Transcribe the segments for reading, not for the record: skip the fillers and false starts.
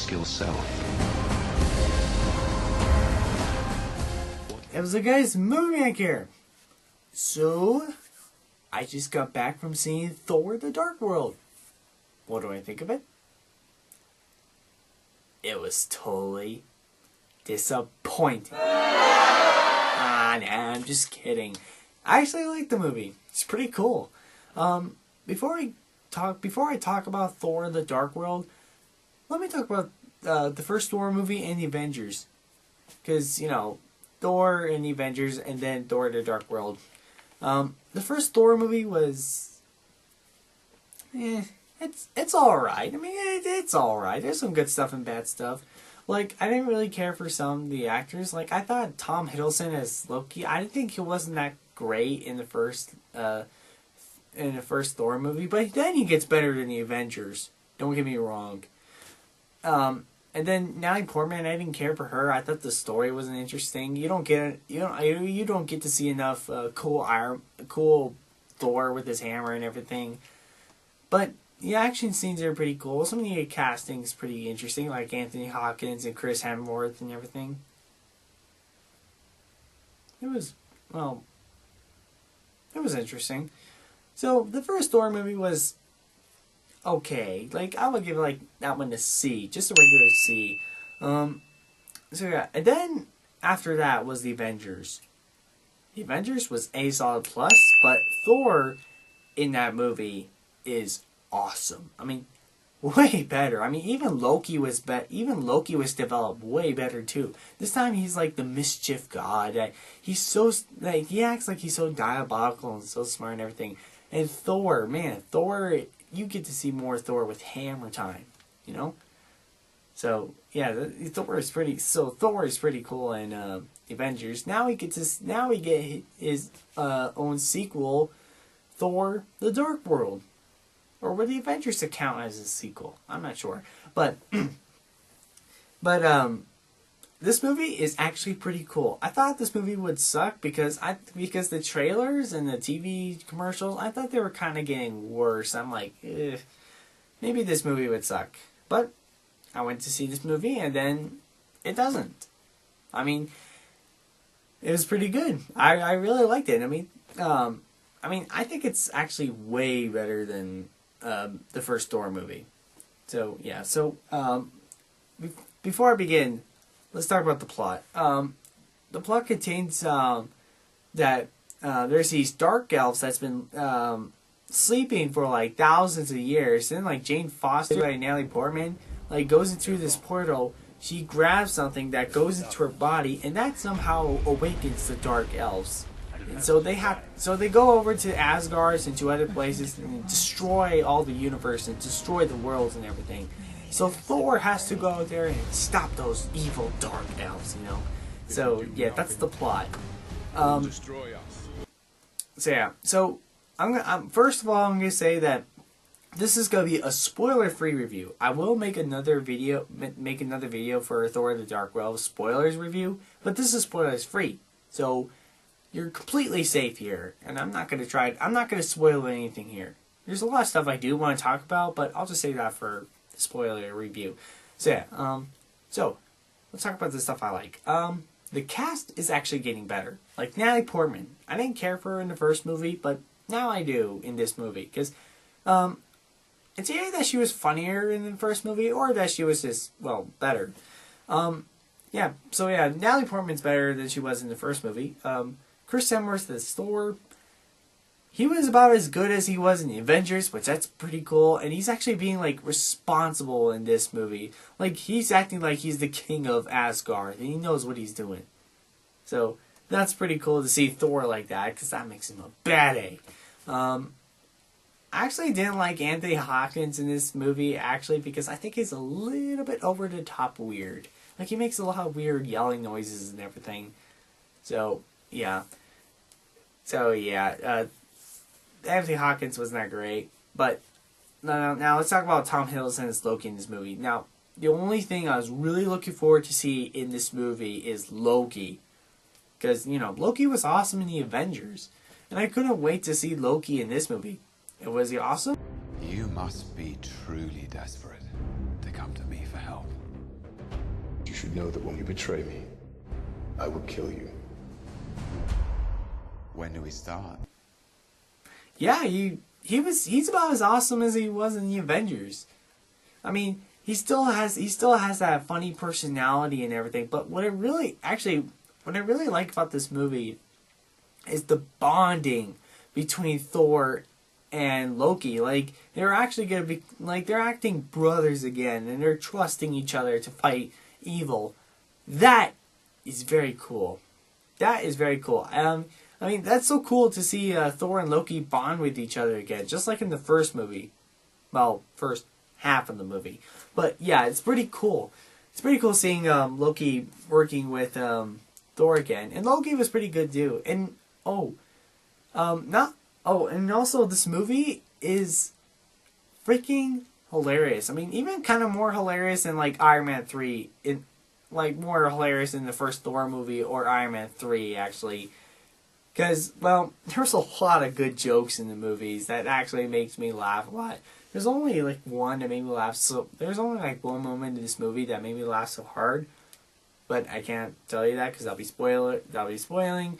skill self. It was the guys, Maniac here. So, I just got back from seeing Thor: The Dark World. What do I think of it? It was totally disappointing. Nah, I'm just kidding. I actually like the movie. It's pretty cool. Before I talk about Thor: The Dark World, let me talk about the first Thor movie and the Avengers, because Thor and the Avengers, and then Thor: The Dark World. The first Thor movie was, it's all right. I mean, it's all right. There's some good stuff and bad stuff. Like, I didn't really care for some of the actors. Like, I thought Tom Hiddleston as Loki, I didn't think he wasn't that great in the first Thor movie, but then he gets better than the Avengers. Don't get me wrong. And then Natalie Portman, I didn't care for her. I thought the story wasn't interesting. You don't get to see enough cool Thor with his hammer and everything. But the action scenes are pretty cool. Some of the casting is pretty interesting, like Anthony Hopkins and Chris Hemsworth and everything. It was interesting. So the first Thor movie was okay. Like, I would give that one a C, just a regular C. So yeah, and then after that was the Avengers. The Avengers was A solid plus, but Thor in that movie is awesome. I mean, way better. I mean, even Loki was developed way better too. This time he's like the mischief god. He's so he acts like he's so diabolical and so smart and everything. And Thor, you get to see more Thor with hammer time, So yeah, Thor is pretty cool in Avengers. Now we get his own sequel, Thor: The Dark World. Or would the Avengers account as a sequel? I'm not sure. But this movie is actually pretty cool. I thought this movie would suck because the trailers and the TV commercials, I thought they were kind of getting worse. I'm like, maybe this movie would suck. But I went to see this movie and then it doesn't. I mean, it was pretty good. I really liked it. I mean, I think it's actually way better than the first Thor movie. So yeah. So before I begin, let's talk about the plot. The plot contains that there's these dark elves that's been sleeping for like thousands of years. And then like Jane Foster and Natalie Portman goes into this portal. She grabs something that goes into her body, and that somehow awakens the dark elves. And so they go over to Asgard and to other places and destroy all the universe and destroy the worlds and everything. So Thor has to go out there and stop those evil dark elves, So yeah, that's the plot. So yeah, so first of all, I'm gonna say that this is gonna be a spoiler-free review. I will make another video for Thor: The Dark World spoilers review, but this is spoilers-free. So you're completely safe here, and I'm not going to spoil anything here. There's a lot of stuff I do want to talk about, but I'll just say that for the spoiler review. So yeah, so let's talk about the stuff I like. The cast is actually getting better. Like Natalie Portman, I didn't care for her in the first movie, but now I do in this movie, because it's either that she was funnier in the first movie, or that she was just, better. Yeah, so yeah, Natalie Portman's better than she was in the first movie. Chris Hemsworth as Thor, he was about as good as he was in the Avengers, which that's pretty cool. And he's actually being responsible in this movie. He's acting like he's the king of Asgard, and he knows what he's doing. So that's pretty cool to see Thor like that, because that makes him a badass. I actually didn't like Anthony Hopkins in this movie, because I think he's a little bit over the top weird. He makes a lot of weird yelling noises and everything. So yeah. Anthony Hopkins wasn't that great. But now let's talk about Tom Hiddleston as Loki in this movie. Now, the only thing I was really looking forward to see in this movie is Loki. Because, Loki was awesome in the Avengers. And I couldn't wait to see Loki in this movie. And was he awesome? You must be truly desperate to come to me for help. You should know that when you betray me, I will kill you. When do we start? Yeah, he's about as awesome as he was in the Avengers. I mean, he still has that funny personality and everything. But what I really like about this movie is the bonding between Thor and Loki. Like, they're actually gonna be like, they're acting brothers again, and they're trusting each other to fight evil. That is very cool. That is very cool. I mean, that's so cool to see Thor and Loki bond with each other again, just like in the first movie. Well, first half of the movie. But yeah, it's pretty cool. It's pretty cool seeing Loki working with Thor again, and Loki was pretty good too. And and also this movie is freaking hilarious. I mean, even kind of more hilarious than like Iron Man 3. Like more hilarious than the first Thor movie or Iron Man 3 actually. Because, well, there's a lot of good jokes in the movies that actually makes me laugh a lot. There's only like one that made me laugh. So there's only like one moment in this movie that made me laugh so hard, but I can't tell you that because that'll be spoiling.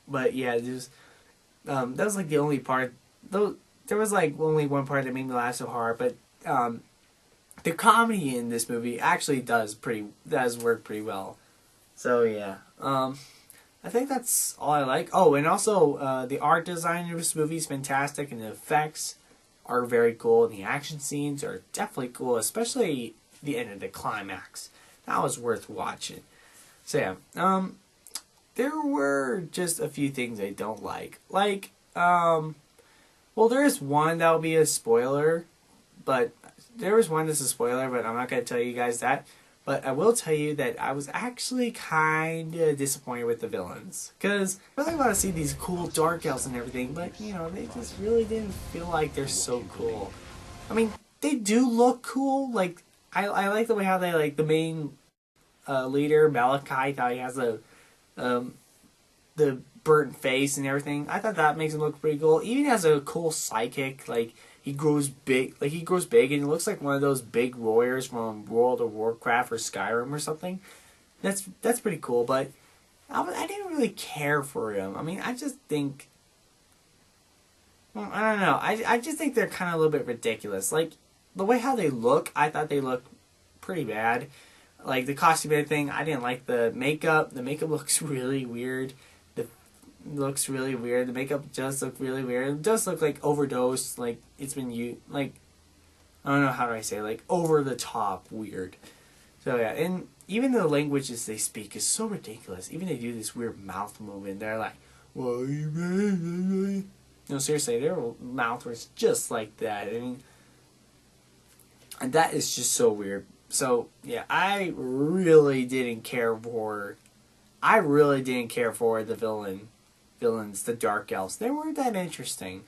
But yeah, that was like the only part. Though there was like only one part that made me laugh so hard, but the comedy in this movie actually does work pretty well. So yeah. I think that's all I like. Oh, and also the art design of this movie is fantastic, and the effects are very cool, and the action scenes are definitely cool, especially the end of the climax. That was worth watching. So yeah, there were just a few things I don't like. Like, well, there is one that will be a spoiler, but there is one that's a spoiler, but I'm not going to tell you guys that. But I will tell you that I was actually kind of disappointed with the villains. Because I really want to see these cool dark elves and everything, but, you know, they just really didn't feel like they're so cool. I mean, they do look cool. Like, I like the way how they, like, the main leader, Malachi, how he has the burnt face and everything. I thought that makes him look pretty cool. Even has a cool psychic, like, he grows big, and he looks like one of those big warriors from World of Warcraft or Skyrim or something. That's pretty cool, but I didn't really care for him. I mean, I just think, well, I don't know. I just think they're kind of a little bit ridiculous. Like, the way how they look, I thought they looked pretty bad. Like, the costume and everything, I didn't like the makeup. The makeup looks really weird. The makeup does look really weird. It does look like overdosed, like it's been used, like, I don't know how do I say, like over the top weird. So yeah, and even the languages they speak is so ridiculous. Even they do this weird mouth movement. They're like, well, no, seriously, their mouth was just like that. I mean, and that is just so weird. So yeah, I really didn't care for the villains, the dark elves. They weren't that interesting.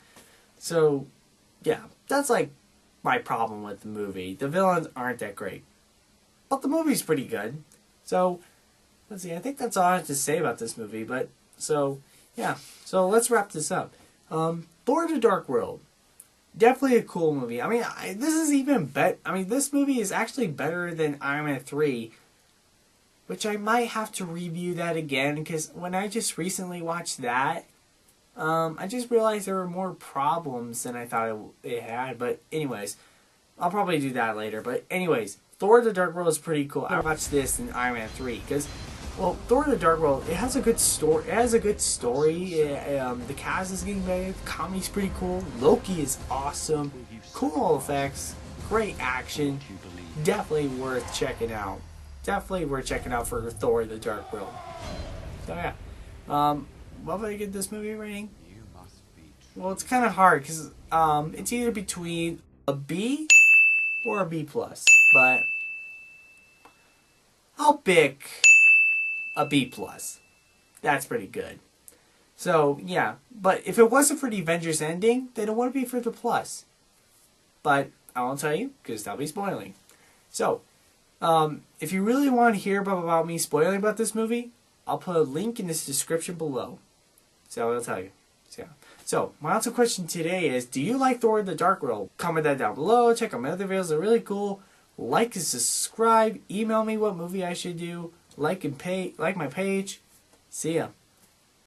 So, yeah, that's like my problem with the movie. The villains aren't that great. But the movie's pretty good. So, let's see, I think that's all I have to say about this movie. But, so, yeah. So, let's wrap this up. Thor the Dark World. Definitely a cool movie. I mean, this is even better. I mean, this movie is actually better than Iron Man 3. Which I might have to review that again, because when I just recently watched that, I just realized there were more problems than I thought it had. But anyways, I'll probably do that later. But anyways, Thor the Dark World is pretty cool. I watched this in Iron Man 3, because, well, Thor the Dark World, it has a good story. The cast is getting better. The comedy's pretty cool. Loki is awesome. Cool effects. Great action. Definitely worth checking out. Definitely worth checking out for Thor the Dark World. So yeah. What would I give this movie a rating? Well, it's kind of hard because it's either between a B or a B plus. But I'll pick a B plus. That's pretty good. So yeah. But if it wasn't for the Avengers ending, then it wouldn't be for the plus. But I won't tell you because that'll be spoiling. So, if you really want to hear about me spoiling about this movie, I'll put a link in this description below. So I'll tell you. So my answer question today is, do you like Thor the Dark World? Comment that down below. Check out my other videos. They're really cool. Like and subscribe. Email me what movie I should do. Like my page. See ya.